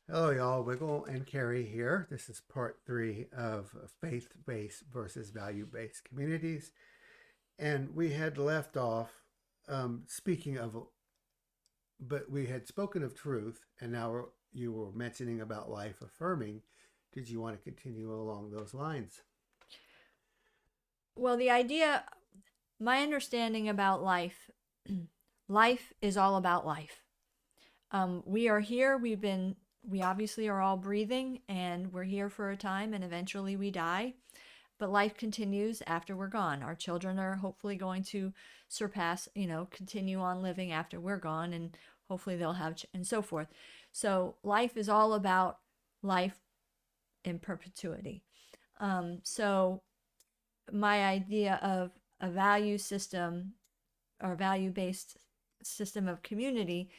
Hello, y'all. Wiggle and Carrie here. This is part three of faith based versus value based communities. And we had left off speaking of, but we had spoken of truth, and now you were mentioning about life affirming. Did you want to continue along those lines? Well, my understanding about life, life is all about life. We are here. We obviously are all breathing, and we're here for a time, and eventually we die. But life continues after we're gone. Our children are hopefully going to continue on living after we're gone, and hopefully they'll and so forth. So life is all about life in perpetuity. So my idea of a value system or value based system of community,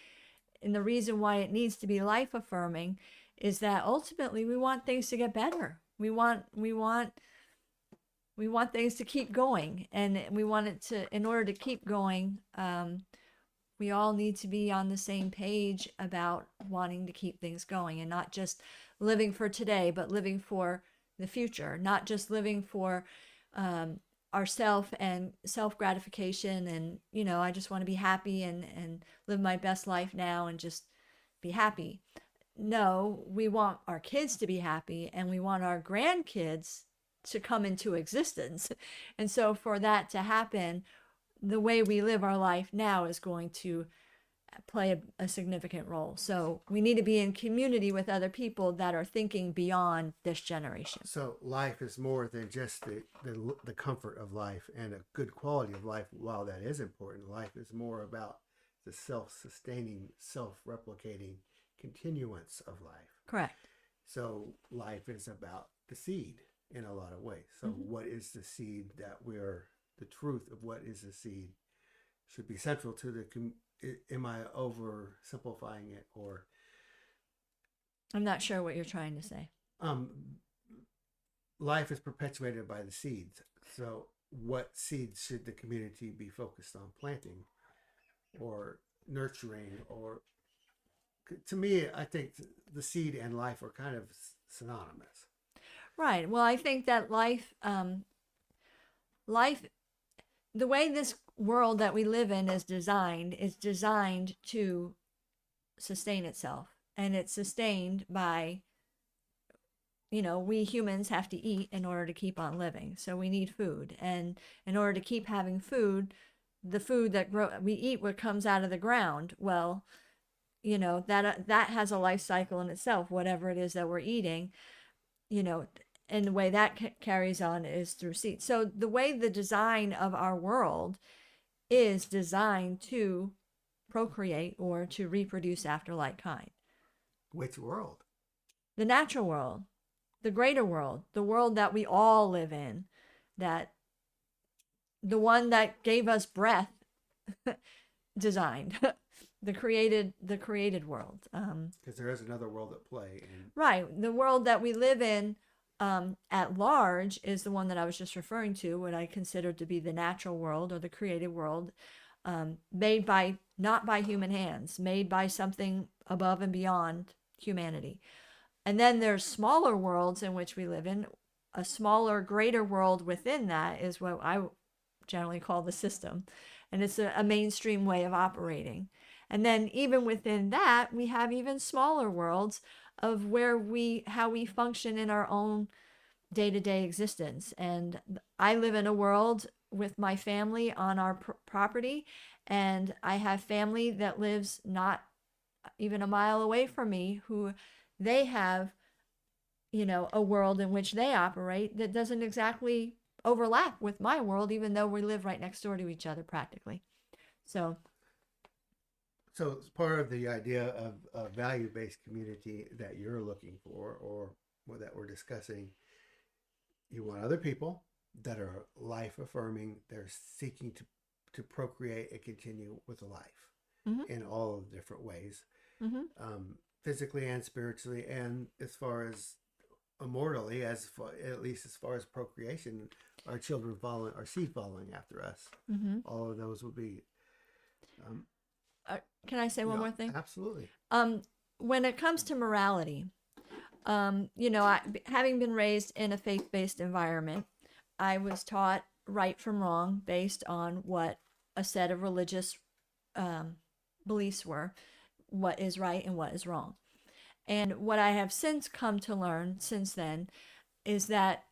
and the reason why it needs to be life affirming is that ultimately we want things to get better. We want things to keep going, and we want it to, in order to keep going, we all need to be on the same page about wanting to keep things going and not just living for today, but living for the future, not just living for ourself and self gratification. And, I just want to be happy and live my best life now and just be happy. No, we want our kids to be happy and we want our grandkids to come into existence. And so, for that to happen, the way we live our life now is going to play a significant role. So we need to be in community with other people that are thinking beyond this generation. So life is more than just the comfort of life and a good quality of life. While that is important, life is more about the self-sustaining, self-replicating continuance of life. Correct. So life is about the seed in a lot of ways. So Mm-hmm. what is the seed that we're the truth of what is the seed should be central to the. Am I oversimplifying it, or I'm not sure what you're trying to say. um, life is perpetuated by the seeds. So, what seeds should the community be focused on planting or nurturing? Or to me, I think the seed and life are kind of synonymous. Right. Well, I think that life, the way this world that we live in is designed to sustain itself, and it's sustained by, we humans have to eat in order to keep on living. So we need food. And in order to keep having food, the food we eat what comes out of the ground. Well, that has a life cycle in itself, whatever it is that we're eating, you know, and the way that carries on is through seeds. So the way the design of our world is designed to procreate or to reproduce after like kind. Which world? The natural world, the greater world, the world that we all live in, that the one that gave us breath designed, the created world. Because there is another world at play. And Right, the world that we live in at large is the one that I was just referring to, what I consider to be the natural world or the created world, made by not by human hands, made by something above and beyond humanity. And then there's smaller worlds in which we live in. A smaller, greater world within that is what I generally call the system. And it's a mainstream way of operating. And then even within that, we have even smaller worlds of how we function in our own day-to-day existence. And I live in a world with my family on our property, and I have family that lives not even a mile away from me who they have, a world in which they operate that doesn't exactly overlap with my world, even though we live right next door to each other practically. So, so, it's part of the idea of a value based community that you're looking for, or that we're discussing. You want other people that are life affirming, they're seeking to procreate and continue with a life mm-hmm, in all of the different ways, mm-hmm, physically and spiritually, and as far as immortally, at least as far as procreation, our children following, our seed following after us. mm-hmm. All of those will be, um, Uh, can I say one yeah, more thing? absolutely. Um, when it comes to morality, having been raised in a faith-based environment, I was taught right from wrong based on what a set of religious beliefs were, what is right and what is wrong. And what I have since come to learn since then is that,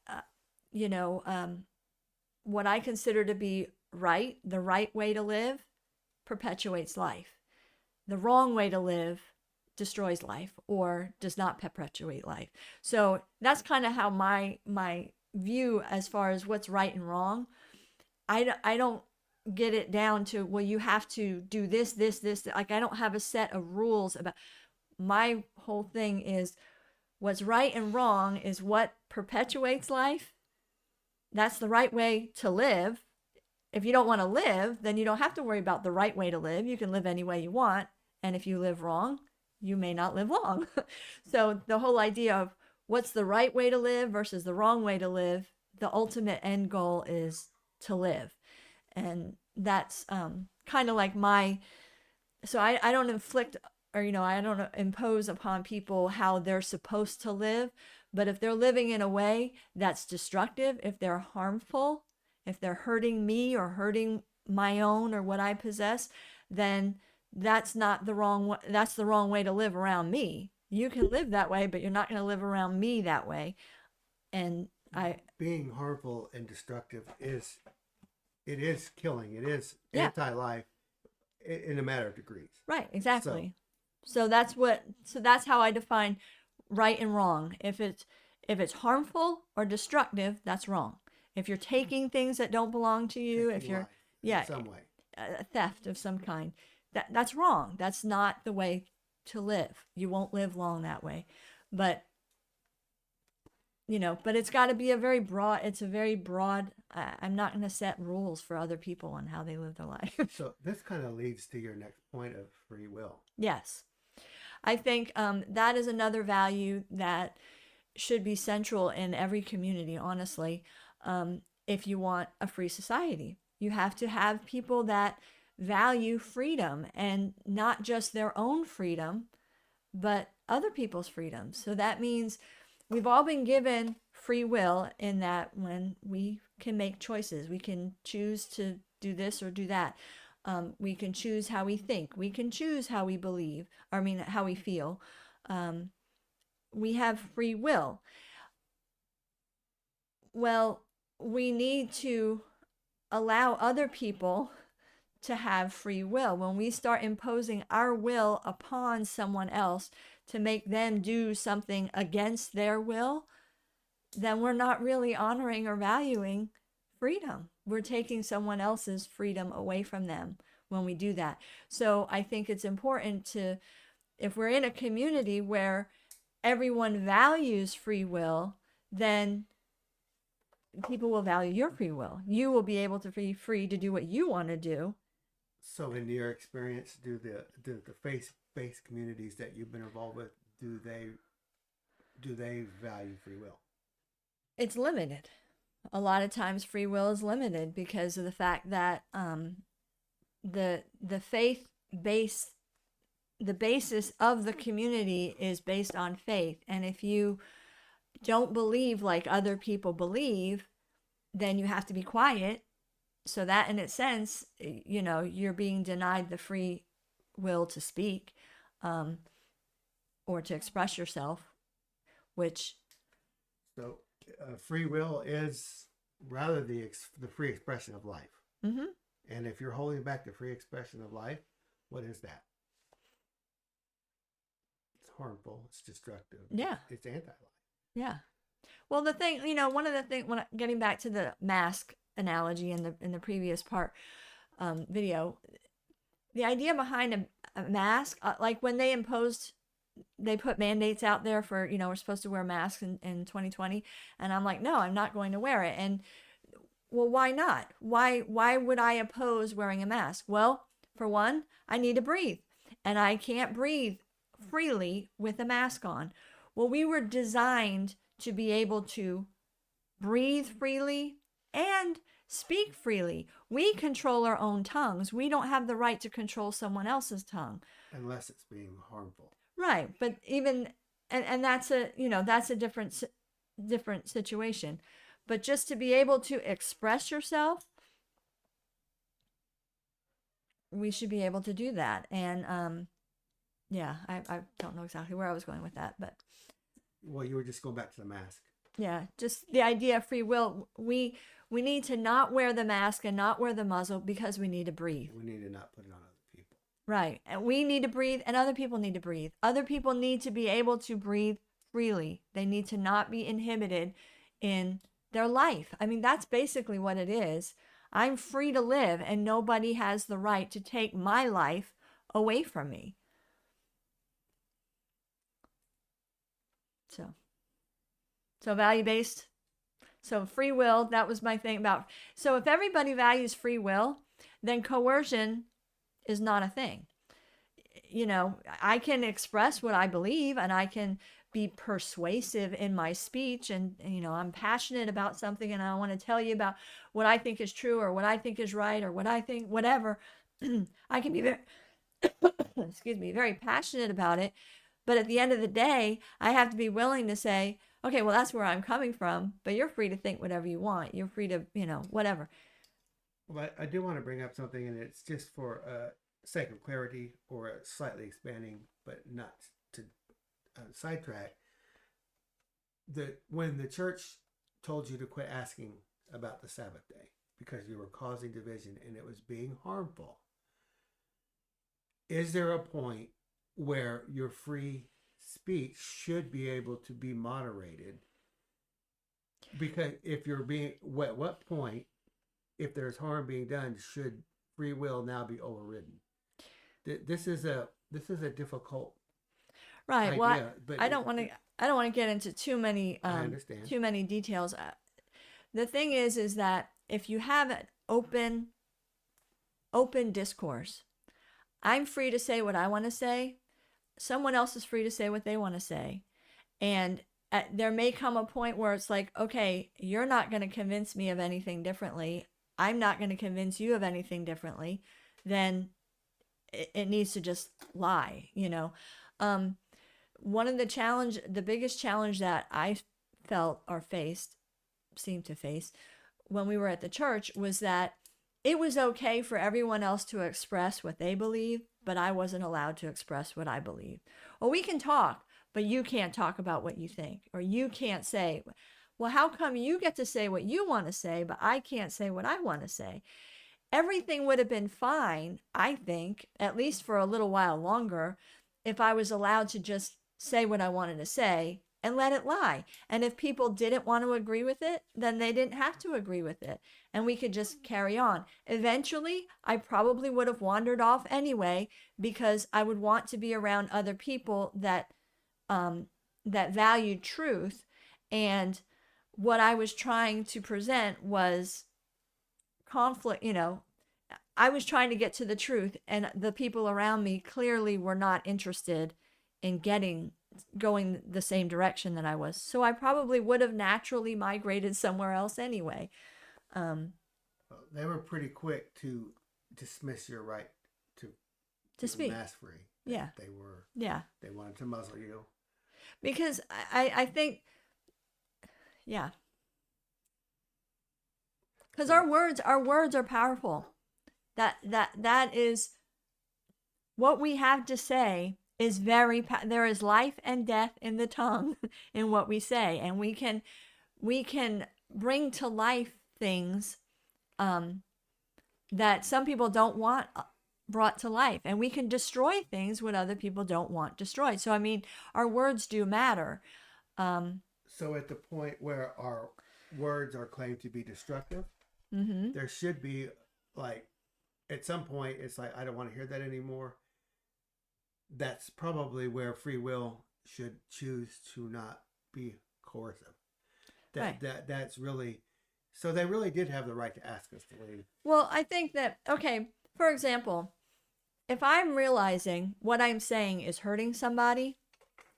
what I consider to be right, the right way to live, perpetuates life. The wrong way to live destroys life or does not perpetuate life. So that's kind of how my view as far as what's right and wrong. I don't get it down to, well, you have to do this. Like, I don't have a set of rules about. My whole thing is what's right and wrong is what perpetuates life. That's the right way to live. If you don't want to live, then you don't have to worry about the right way to live. You can live any way you want. And if you live wrong, you may not live long. So the whole idea of what's the right way to live versus the wrong way to live, the ultimate end goal is to live. And that's kind of like so I don't inflict, or, I don't impose upon people how they're supposed to live. But if they're living in a way that's destructive, if they're harmful, if they're hurting me or hurting my own or what I possess, then that's the wrong way to live around me. You can live that way, but you're not going to live around me that way. And being harmful and destructive is killing. It is Yeah. anti-life in a matter of degrees. Right, exactly. So that's how I define right and wrong. If it's harmful or destructive, that's wrong. If you're taking things that don't belong to you, Taking if you're life in some way. a theft of some kind, that's wrong. That's not the way to live. You won't live long that way. But it's got to be a very broad. I'm not going to set rules for other people on how they live their life. So this kind of leads to your next point of free will. Yes. I think that is another value that should be central in every community, honestly. If you want a free society, you have to have people that value freedom, and not just their own freedom, but other people's freedom. So that means we've all been given free will in that when we can make choices, we can choose to do this or do that. We can choose how we think. We can choose how we believe, how we feel. We have free will. Well, we need to allow other people to have free will. When we start imposing our will upon someone else to make them do something against their will, then we're not really honoring or valuing freedom. We're taking someone else's freedom away from them when we do that. So I think it's important if we're in a community where everyone values free will, then people will value your free will. You will be able to be free to do what you want to do. So in your experience, do the faith-based communities that you've been involved with, do they value free will? It's limited. A lot of times free will is limited because of the fact that the faith base, the basis of the community is based on faith. And if you don't believe like other people believe, then you have to be quiet. So that in its sense, you're being denied the free will to speak or to express yourself, which... So free will is rather the free expression of life. Mm-hmm. And if you're holding back the free expression of life, what is that? It's harmful. It's destructive. Yeah. It's anti-life. Yeah. Well, the thing, one of the things, getting back to the mask analogy in the previous part video, the idea behind a mask, like when they put mandates out there for, we're supposed to wear masks in 2020, and I'm like, no, I'm not going to wear it. And well, why not? Why would I oppose wearing a mask? Well, for one, I need to breathe, and I can't breathe freely with a mask on. Well, we were designed to be able to breathe freely and speak freely. We control our own tongues. We don't have the right to control someone else's tongue. Unless it's being harmful. Right, but even and that's a, that's a different situation. But just to be able to express yourself, we should be able to do that. And yeah, I don't know exactly where I was going with that, but Well, you were just going back to the mask. yeah, just the idea of free will. We need to not wear the mask and not wear the muzzle because we need to breathe. We need to not put it on other people. Right. And we need to breathe and other people need to breathe. Other people need to be able to breathe freely. They need to not be inhibited in their life. I mean, that's basically what it is. I'm free to live and nobody has the right to take my life away from me. So value based. So free will, that was my thing about. So if everybody values free will, then coercion is not a thing. I can express what I believe and I can be persuasive in my speech, and I'm passionate about something and I want to tell you about what I think is true or what I think is right or what I think, whatever. I can be very, excuse me, very passionate about it. But at the end of the day, I have to be willing to say, okay, well, that's where I'm coming from, but you're free to think whatever you want. You're free to, whatever. Well, I do want to bring up something, and it's just for sake of clarity or slightly expanding, but not to sidetrack. When the church told you to quit asking about the Sabbath day because you were causing division and it was being harmful, is there a point where your free speech should be able to be moderated? Because if you're being, what point, if there's harm being done, should free will now be overridden? This is a difficult right idea, well but I don't want to get into too many I understand. too many details. The thing is that if you have an open discourse, I'm free to say what I want to say, someone else is free to say what they want to say, and there may come a point where it's like, okay, you're not going to convince me of anything differently, I'm not going to convince you of anything differently, then it needs to just lie. One of the biggest challenge that I felt or seemed to face when we were at the church was that it was okay for everyone else to express what they believe, but I wasn't allowed to express what I believe. Or we can talk, but you can't talk about what you think, or you can't say, well, how come you get to say what you want to say, but I can't say what I want to say? Everything would have been fine, I think, at least for a little while longer, if I was allowed to just say what I wanted to say and let it lie. And if people didn't want to agree with it, then they didn't have to agree with it. And we could just carry on. Eventually, I probably would have wandered off anyway, because I would want to be around other people that valued truth. And what I was trying to present was conflict. I was trying to get to the truth, and the people around me clearly were not interested in going the same direction that I was. So I probably would have naturally migrated somewhere else anyway. They were pretty quick to dismiss your right to speak. mask free. Yeah. They were. Yeah. They wanted to muzzle you. Because I think, yeah. Because our words are powerful. That is what we have to say is there is life and death in the tongue in what we say, and we can bring to life things that some people don't want brought to life, and we can destroy things what other people don't want destroyed. So I mean, our words do matter. So at the point where our words are claimed to be destructive, there should be, like, at some point it's like, I don't want to hear that anymore. That's probably where free will should choose to not be coercive. That's really, so they really did have the right to ask us to leave. Well, I think that, okay, for example, if I'm realizing what I'm saying is hurting somebody,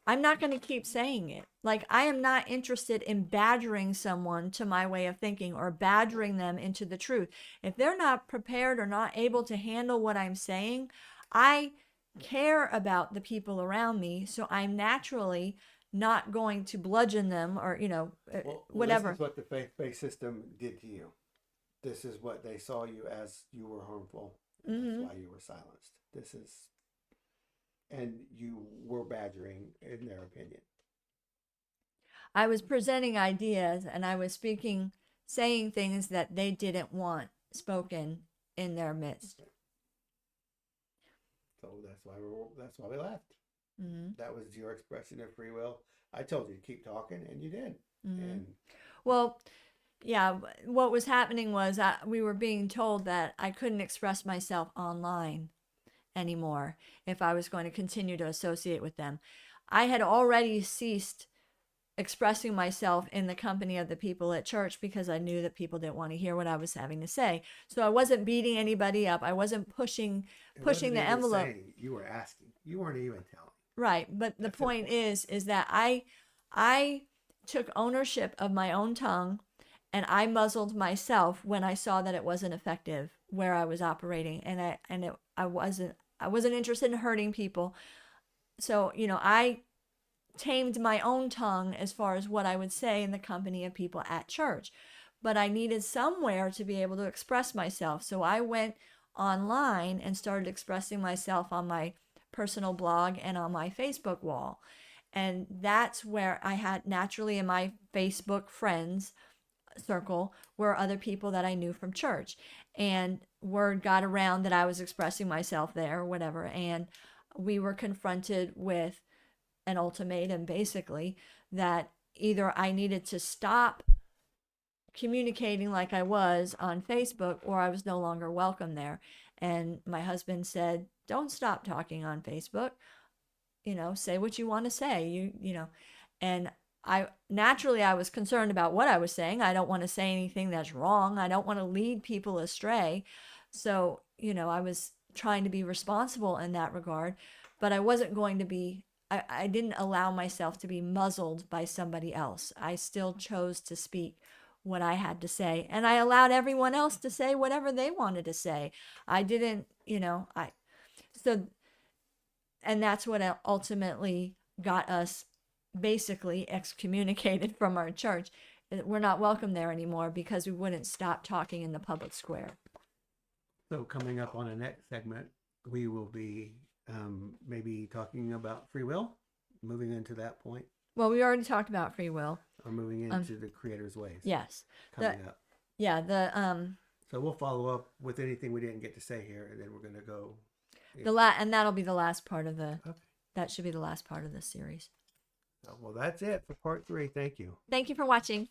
I'm not going to keep saying it. Like, I am not interested in badgering someone to my way of thinking or badgering them into the truth. If they're not prepared or not able to handle what I'm saying, I care about the people around me, so I'm naturally not going to bludgeon them or, whatever. This is what the faith-based system did to you. This is what they saw you as you were harmful, and that's why you were silenced. And you were badgering, in their opinion. I was presenting ideas and I was saying things that they didn't want spoken in their midst. So that's why we left. That was your expression of free will. I told you to keep talking, and you did. And well, yeah, what was happening was we were being told that I couldn't express myself online anymore if I was going to continue to associate with them. I had already ceased expressing myself in the company of the people at church because I knew that people didn't want to hear what I was having to say. So I wasn't beating anybody up. I wasn't pushing the envelope. Saying, you were asking. You weren't even telling. Right, but the point is that I took ownership of my own tongue, and I muzzled myself when I saw that it wasn't effective where I was operating, and I wasn't interested in hurting people. So, I tamed my own tongue as far as what I would say in the company of people at church. But I needed somewhere to be able to express myself. So I went online and started expressing myself on my personal blog and on my Facebook wall. And that's where I had naturally in my Facebook friends circle were other people that I knew from church. And word got around that I was expressing myself there or whatever. And we were confronted with an ultimatum, basically, that either I needed to stop communicating like I was on Facebook or I was no longer welcome there. And my husband said, don't stop talking on Facebook. Say what you want to say. And I was concerned about what I was saying. I don't want to say anything that's wrong. I don't want to lead people astray. So, I was trying to be responsible in that regard, but I wasn't going to be I didn't allow myself to be muzzled by somebody else. I still chose to speak what I had to say, and I allowed everyone else to say whatever they wanted to say. I didn't, and that's what ultimately got us basically excommunicated from our church. We're not welcome there anymore because we wouldn't stop talking in the public square. So coming up on the next segment, we will be maybe talking about free will, moving into that point. Well, we already talked about free will. Or moving into the Creator's ways. Yes. Coming up. Yeah. So we'll follow up with anything we didn't get to say here, and then we're going to go. And that'll be the last part of the. Okay. That should be the last part of this series. Well, that's it for part 3. Thank you. Thank you for watching.